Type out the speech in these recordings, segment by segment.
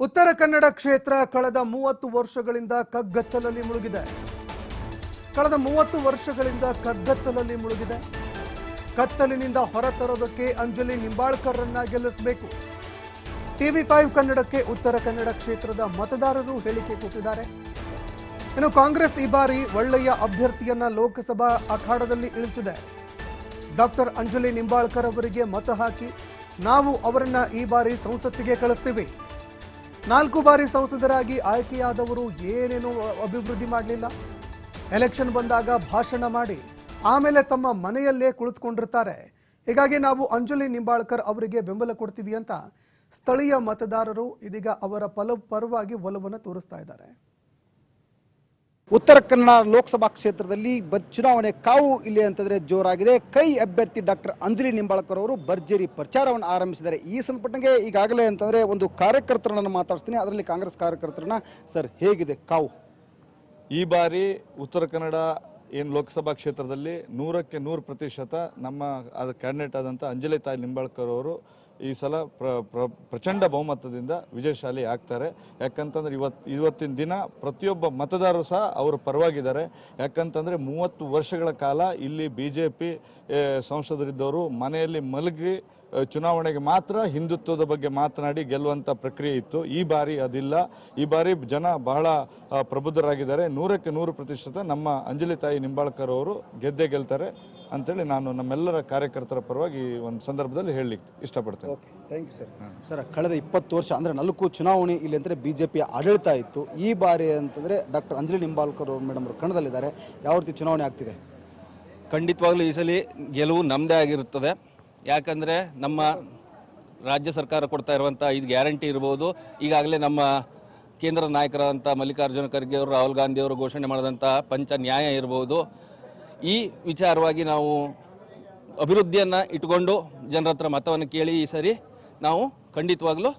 ಉತ್ತರ ಕನ್ನಡ ಕ್ಷೇತ್ರ ಕಳೆದ 30 ವರ್ಷಗಳಿಂದ ಕಗ್ಗತ್ತಲಲ್ಲಿ ಮುಳುಗಿದೆ. ಕತ್ತಲಿನಿಂದ ಹೊರತರೋದಕ್ಕೆ ಅಂಜಲಿ ನಿಂಬಾಳ್ಕರ್ರನ್ನ ಗೆಲ್ಲಿಸಬೇಕು. ಟಿವಿ5 ಕನ್ನಡಕ್ಕೆ ಉತ್ತರ ಕನ್ನಡ ಕ್ಷೇತ್ರದ ಮತದಾರರು ಹೇಳಿಕೆ ಕೊಟ್ಟಿದ್ದಾರೆ. ಇನ್ನು ಕಾಂಗ್ರೆಸ್ ಈ ಬಾರಿ ಒಳ್ಳೆಯ ಅಭ್ಯರ್ಥಿಯನ್ನ ಲೋಕಸಭಾ ಅಖಾಡದಲ್ಲಿ ಇಳಿಸಿದೆ. ಡಾಕ್ಟರ್ ಅಂಜಲಿ ನಿಂಬಾಳ್ಕರ್ ಅವರಿಗೆ ಮತ ಹಾಕಿ ನಾವು ಅವರನ್ನ ಈ ಬಾರಿ ಸಂಸತ್ತಿಗೆ ಕಳಿಸ್ತೀವಿ. 4 ಬಾರಿ ಸಂಸದರಾಗಿ ಆಯ್ಕೆಯಾದವರು ಏನೇನು ಅಭಿವೃದ್ಧಿ ಮಾಡಲಿಲ್ಲ. ಎಲೆಕ್ಷನ್ ಬಂದಾಗ ಭಾಷಣ ಮಾಡಿ ಆಮೇಲೆ ತಮ್ಮ ಮನೆಯಲ್ಲೇ ಕುಳಿತುಕೊಂಡಿರ್ತಾರೆ. ಹೀಗಾಗಿ ನಾವು ಅಂಜಲಿ ನಿಂಬಾಳ್ಕರ್ ಅವರಿಗೆ ಬೆಂಬಲ ಕೊಡ್ತೀವಿ ಅಂತ ಸ್ಥಳೀಯ ಮತದಾರರು ಇದೀಗ ಅವರ ಪರವಾಗಿ ಒಲವನ್ನು ತೋರಿಸ್ತಾ ಇದ್ದಾರೆ. ಉತ್ತರ ಕನ್ನಡ ಲೋಕಸಭಾ ಕ್ಷೇತ್ರದಲ್ಲಿ ಚುನಾವಣೆ ಕಾವು ಇಲ್ಲಿ ಅಂತಂದ್ರೆ ಜೋರಾಗಿದೆ. ಕೈ ಅಭ್ಯರ್ಥಿ ಡಾಕ್ಟರ್ ಅಂಜಲಿ ನಿಂಬಾಳ್ಕರ್ ಅವರು ಭರ್ಜರಿ ಪ್ರಚಾರವನ್ನು ಆರಂಭಿಸಿದ್ದಾರೆ. ಈ ಸಂದರ್ಭಕ್ಕೆ ಈಗಾಗಲೇ ಅಂತಂದ್ರೆ ಒಂದು ಕಾರ್ಯಕರ್ತರನ್ನ ಮಾತಾಡ್ತೀನಿ. ಅದರಲ್ಲಿ ಕಾಂಗ್ರೆಸ್ ಕಾರ್ಯಕರ್ತರನ್ನ ಸರ್ ಹೇಗಿದೆ ಕಾವು? ಈ ಬಾರಿ ಉತ್ತರ ಕನ್ನಡ ಏನು ಲೋಕಸಭಾ ಕ್ಷೇತ್ರದಲ್ಲಿ 100ಕ್ಕೆ 100% ನಮ್ಮ ಕ್ಯಾಂಡಿಡೇಟ್ ಆದಂಥ ಅಂಜಲಿ ತಾಯಿ ನಿಂಬಾಳ್ಕರ್ ಅವರು ಈ ಸಲ ಪ್ರಚಂಡ ಬಹುಮತದಿಂದ ವಿಜಯಶಾಲಿ ಆಗ್ತಾರೆ. ಯಾಕಂತಂದ್ರೆ ಇವತ್ತಿನ ದಿನ ಪ್ರತಿಯೊಬ್ಬ ಮತದಾರರು ಸಹ ಅವರು ಪರವಾಗಿದ್ದಾರೆ. ಯಾಕಂತಂದರೆ 30 ವರ್ಷಗಳ ಕಾಲ ಇಲ್ಲಿ BJP ಸಂಸದರಿದ್ದವರು ಮನೆಯಲ್ಲಿ ಮಲಗಿ ಚುನಾವಣೆಗೆ ಮಾತ್ರ ಹಿಂದುತ್ವದ ಬಗ್ಗೆ ಮಾತನಾಡಿ ಗೆಲ್ಲುವಂಥ ಪ್ರಕ್ರಿಯೆ ಇತ್ತು. ಈ ಬಾರಿ ಅದಿಲ್ಲ. ಈ ಬಾರಿ ಜನ ಬಹಳ ಪ್ರಬುದ್ಧರಾಗಿದ್ದಾರೆ. 100ಕ್ಕೆ 100% ನಮ್ಮ ಅಂಜಲಿ ತಾಯಿ ನಿಂಬಾಳ್ಕರ್ ಅವರು ಗೆದ್ದೇ ಗೆಲ್ತಾರೆ ಅಂತೇಳಿ ನಾನು ನಮ್ಮೆಲ್ಲರ ಕಾರ್ಯಕರ್ತರ ಪರವಾಗಿ ಒಂದು ಸಂದರ್ಭದಲ್ಲಿ ಹೇಳಲಿಕ್ಕೆ ಇಷ್ಟಪಡ್ತೇನೆ. Thank you sir. ಸರ್, ಕಳೆದ 20 ವರ್ಷ ಅಂದರೆ 4 ಚುನಾವಣೆ ಇಲ್ಲಿ ಅಂದರೆ BJP ಆಡಳಿತ ಇತ್ತು. ಈ ಬಾರಿ ಅಂತಂದರೆ ಡಾಕ್ಟರ್ ಅಂಜಲಿ ನಿಂಬಾಳ್ಕರ್ ಅವರು ಮೇಡಮ್ ಅವರು ಕಣದಲ್ಲಿದ್ದಾರೆ. ಯಾವ ರೀತಿ ಚುನಾವಣೆ ಆಗ್ತಿದೆ? ಖಂಡಿತವಾಗ್ಲೂ ಈ ಸಲ ಗೆಲುವು ನಮ್ಮದೇ ಆಗಿರುತ್ತದೆ. ಯಾಕಂದರೆ ನಮ್ಮ ರಾಜ್ಯ ಸರ್ಕಾರ ಕೊಡ್ತಾ ಇರುವಂಥ 5 ಗ್ಯಾರಂಟಿ ಇರ್ಬೋದು, ಈಗಾಗಲೇ ನಮ್ಮ ಕೇಂದ್ರ ನಾಯಕರಾದಂಥ ಮಲ್ಲಿಕಾರ್ಜುನ ಖರ್ಗೆ ಅವರು, ರಾಹುಲ್ ಗಾಂಧಿ ಅವರು ಘೋಷಣೆ ಮಾಡಿದಂಥ ಪಂಚ ನ್ಯಾಯ ಇರ್ಬೋದು, ಈ ವಿಚಾರವಾಗಿ ನಾವು ಅಭಿವೃದ್ಧಿಯನ್ನು ಇಟ್ಕೊಂಡು ಜನರ ಹತ್ರ ಮತವನ್ನು ಕೇಳಿ ಈ ಸರಿ ನಾವು ಖಂಡಿತವಾಗ್ಲೂ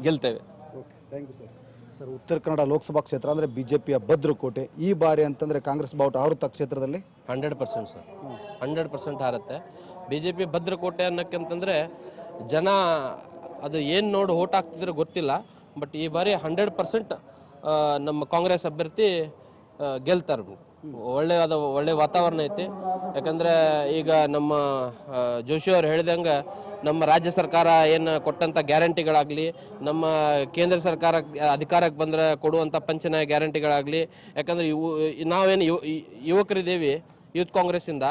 ಗೆಲ್ತೇವೆ. Okay, thank you sir. Sir, Uttara Kannada Lok Sabha ಕ್ಷೇತ್ರ ಅಂದರೆ BJPಯ ಭದ್ರಕೋಟೆ. ಈ ಬಾರಿ ಅಂತಂದರೆ ಕಾಂಗ್ರೆಸ್ ಬಾವುಟ ಹಾರುತ್ತಾ ಕ್ಷೇತ್ರದಲ್ಲಿ? 100% ಸರ್, 100% ಹಾರುತ್ತೆ. BJP ಭದ್ರಕೋಟೆ ಅನ್ನೋಕ್ಕಂತಂದರೆ ಜನ ಅದು ಏನು ನೋಡಿ ಓಟ್ ಹಾಕ್ತಿದ್ರೆ ಗೊತ್ತಿಲ್ಲ. ಬಟ್ ಈ ಬಾರಿ 100% ನಮ್ಮ ಕಾಂಗ್ರೆಸ್ ಅಭ್ಯರ್ಥಿ ಗೆಲ್ತಾರೆ. ಒಳ್ಳೆ ವಾತಾವರಣ ಐತಿ. ಯಾಕಂದರೆ ಈಗ ನಮ್ಮ ಜೋಶಿ ಅವರು ಹೇಳಿದಂಗೆ ನಮ್ಮ ರಾಜ್ಯ ಸರ್ಕಾರ ಏನು ಕೊಟ್ಟಂಥ ಗ್ಯಾರಂಟಿಗಳಾಗಲಿ, ನಮ್ಮ ಕೇಂದ್ರ ಸರ್ಕಾರ ಅಧಿಕಾರಕ್ಕೆ ಬಂದರೆ ಕೊಡುವಂಥ ಪಂಚನ ಗ್ಯಾರಂಟಿಗಳಾಗಲಿ, ಯಾಕಂದರೆ ನಾವೇನು ಯುವಕರಿದ್ದೀವಿ ಯೂತ್ ಕಾಂಗ್ರೆಸ್ಸಿಂದ,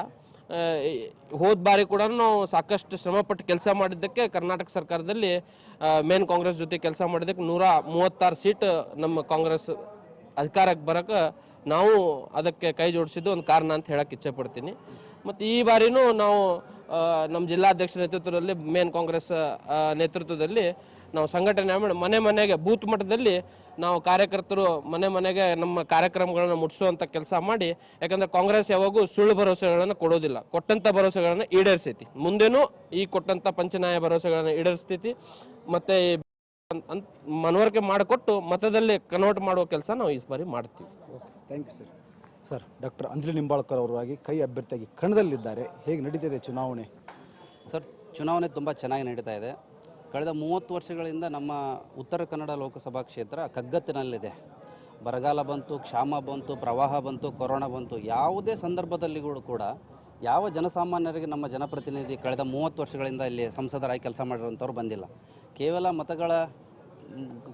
ಹೋದ ಬಾರಿ ಕೂಡ ನಾವು ಸಾಕಷ್ಟು ಶ್ರಮಪಟ್ಟು ಕೆಲಸ ಮಾಡಿದ್ದಕ್ಕೆ ಕರ್ನಾಟಕ ಸರ್ಕಾರದಲ್ಲಿ ಮೇನ್ ಕಾಂಗ್ರೆಸ್ ಜೊತೆ ಕೆಲಸ ಮಾಡಿದ್ದಕ್ಕೆ 136 ಸೀಟ್ ನಮ್ಮ ಕಾಂಗ್ರೆಸ್ ಅಧಿಕಾರಕ್ಕೆ ಬರೋಕ್ಕೆ ನಾವು ಅದಕ್ಕೆ ಕೈ ಜೋಡಿಸಿದ್ದು ಒಂದು ಕಾರಣ ಅಂತ ಹೇಳಕ್ಕೆ ಇಚ್ಛೆ ಪಡ್ತೀನಿ. ಮತ್ತು ಈ ಬಾರಿನೂ ನಾವು ನಮ್ಮ ಜಿಲ್ಲಾಧ್ಯಕ್ಷ ನೇತೃತ್ವದಲ್ಲಿ, ಮೇನ್ ಕಾಂಗ್ರೆಸ್ ನೇತೃತ್ವದಲ್ಲಿ ನಾವು ಸಂಘಟನೆ ಮನೆ ಮನೆಗೆ ಬೂತ್ ಮಟ್ಟದಲ್ಲಿ ನಾವು ಕಾರ್ಯಕರ್ತರು ಮನೆಗೆ ನಮ್ಮ ಕಾರ್ಯಕ್ರಮಗಳನ್ನು ಮುಟ್ಟಿಸುವಂಥ ಕೆಲಸ ಮಾಡಿ. ಯಾಕಂದರೆ ಕಾಂಗ್ರೆಸ್ ಯಾವಾಗೂ ಸುಳ್ಳು ಭರವಸೆಗಳನ್ನು ಕೊಡೋದಿಲ್ಲ, ಕೊಟ್ಟಂಥ ಭರವಸೆಗಳನ್ನು ಈಡೇರಿಸ್ತೈತಿ. ಮುಂದೇನೂ ಈ ಕೊಟ್ಟಂಥ ಪಂಚನಾಯ ಭರವಸೆಗಳನ್ನು ಈಡೇರಿಸ್ತೈತಿ. ಮತ್ತು ಮನವರಿಕೆ ಮಾಡಿಕೊಟ್ಟು ಮತದಲ್ಲಿ ಕನ್ವರ್ಟ್ ಮಾಡುವ ಕೆಲಸ ನಾವು ಈ ಬಾರಿ ಮಾಡ್ತೀವಿ. Thank you sir. Sir, doctor Anjali Nimbalkar ಅವರಾಗಿ ಕೈ ಅಭ್ಯರ್ಥಿಯಾಗಿ ಕಣದಲ್ಲಿದ್ದಾರೆ. ಹೇಗೆ ನಡೀತಿದೆ ಚುನಾವಣೆ? ಸರ್, ಚುನಾವಣೆ ತುಂಬ ಚೆನ್ನಾಗಿ ನಡೀತಾ ಇದೆ. ಕಳೆದ 30 ವರ್ಷಗಳಿಂದ ನಮ್ಮ ಉತ್ತರ ಕನ್ನಡ ಲೋಕಸಭಾ ಕ್ಷೇತ್ರ ಕಗ್ಗತ್ತಿನಲ್ಲಿದೆ. ಬರಗಾಲ ಬಂತು, ಕ್ಷಾಮ ಬಂತು, ಪ್ರವಾಹ ಬಂತು, ಕೊರೋನಾ ಬಂತು. ಯಾವುದೇ ಸಂದರ್ಭದಲ್ಲಿ ಕೂಡ ಯಾವ ಜನಸಾಮಾನ್ಯರಿಗೆ ನಮ್ಮ ಜನಪ್ರತಿನಿಧಿ ಕಳೆದ 30 ವರ್ಷಗಳಿಂದ ಇಲ್ಲಿ ಸಂಸದರಾಗಿ ಕೆಲಸ ಮಾಡಿರೋಂಥವ್ರು ಬಂದಿಲ್ಲ. ಕೇವಲ ಮತಗಳ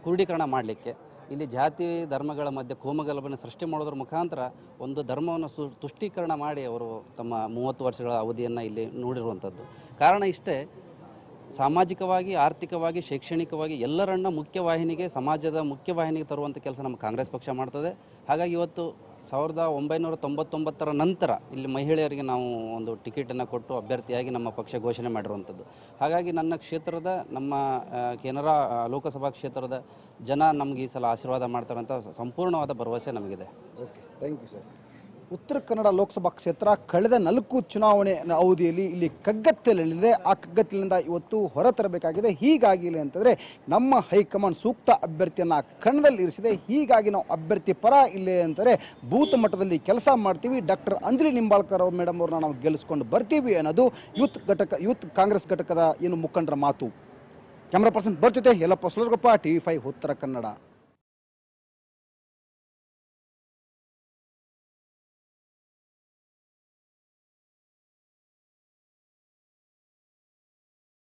ಕ್ರೋಢೀಕರಣ ಮಾಡಲಿಕ್ಕೆ, ಇಲ್ಲಿ ಜಾತಿ ಧರ್ಮಗಳ ಮಧ್ಯೆ ಕೋಮಗಲಭೆಯನ್ನು ಸೃಷ್ಟಿ ಮಾಡೋದ್ರ ಮುಖಾಂತರ ಒಂದು ಧರ್ಮವನ್ನು ತುಷ್ಟೀಕರಣ ಮಾಡಿ ಅವರು ತಮ್ಮ 30 ವರ್ಷಗಳ ಅವಧಿಯನ್ನು ಇಲ್ಲಿ ನೋಡಿರುವಂಥದ್ದು. ಕಾರಣ ಇಷ್ಟೇ, ಸಾಮಾಜಿಕವಾಗಿ, ಆರ್ಥಿಕವಾಗಿ, ಶೈಕ್ಷಣಿಕವಾಗಿ ಎಲ್ಲರನ್ನ ಮುಖ್ಯವಾಹಿನಿಗೆ, ಸಮಾಜದ ಮುಖ್ಯವಾಹಿನಿಗೆ ತರುವಂಥ ಕೆಲಸ ನಮ್ಮ ಕಾಂಗ್ರೆಸ್ ಪಕ್ಷ ಮಾಡ್ತದೆ. ಹಾಗಾಗಿ ಇವತ್ತು 1999 ನಂತರ ಇಲ್ಲಿ ಮಹಿಳೆಯರಿಗೆ ನಾವು ಒಂದು ಟಿಕೆಟನ್ನು ಕೊಟ್ಟು ಅಭ್ಯರ್ಥಿಯಾಗಿ ನಮ್ಮ ಪಕ್ಷ ಘೋಷಣೆ ಮಾಡಿರುವಂಥದ್ದು. ಹಾಗಾಗಿ ನನ್ನ ಕ್ಷೇತ್ರದ, ನಮ್ಮ ಕೆನರಾ ಲೋಕಸಭಾ ಕ್ಷೇತ್ರದ ಜನ ನಮಗೆ ಈ ಸಲ ಆಶೀರ್ವಾದ ಮಾಡ್ತಾರಂಥ ಸಂಪೂರ್ಣವಾದ ಭರವಸೆ ನಮಗಿದೆ. Okay, thank you sir. Uttara Kannada Lok Sabha ಕ್ಷೇತ್ರ ಕಳೆದ 4 ಚುನಾವಣೆ ಅವಧಿಯಲ್ಲಿ ಇಲ್ಲಿ ಕಗ್ಗತ್ತಲಿದೆ. ಆ ಕಗ್ಗತ್ತಲಿನಿಂದ ಇವತ್ತು ಹೊರತರಬೇಕಾಗಿದೆ. ಹೀಗಾಗಿ ಅಂತಂದರೆ ನಮ್ಮ ಹೈಕಮಾಂಡ್ ಸೂಕ್ತ ಅಭ್ಯರ್ಥಿಯನ್ನು ಕಣದಲ್ಲಿ ಇರಿಸಿದೆ. ಹೀಗಾಗಿ ನಾವು ಅಭ್ಯರ್ಥಿ ಪರ ಇಲ್ಲೇ ಅಂತಾರೆ ಬೂತ್ ಮಟ್ಟದಲ್ಲಿ ಕೆಲಸ ಮಾಡ್ತೀವಿ. ಡಾಕ್ಟರ್ ಅಂಜಲಿ ನಿಂಬಾಳ್ಕರ್ ಮೇಡಮ್ ಅವ್ರನ್ನ ನಾವು ಗೆಲ್ಲಿಸ್ಕೊಂಡು ಬರ್ತೀವಿ ಅನ್ನೋದು ಯೂತ್ ಕಾಂಗ್ರೆಸ್ ಘಟಕದ ಏನು ಮುಖಂಡರ ಮಾತು. ಕ್ಯಾಮ್ರಾ ಪರ್ಸನ್ ಬರ್ ಜೊತೆ ಯಲ್ಲಪ್ಪ ಸುಲರ್ಗೊಪ್ಪ TV5 ಉತ್ತರ ಕನ್ನಡ.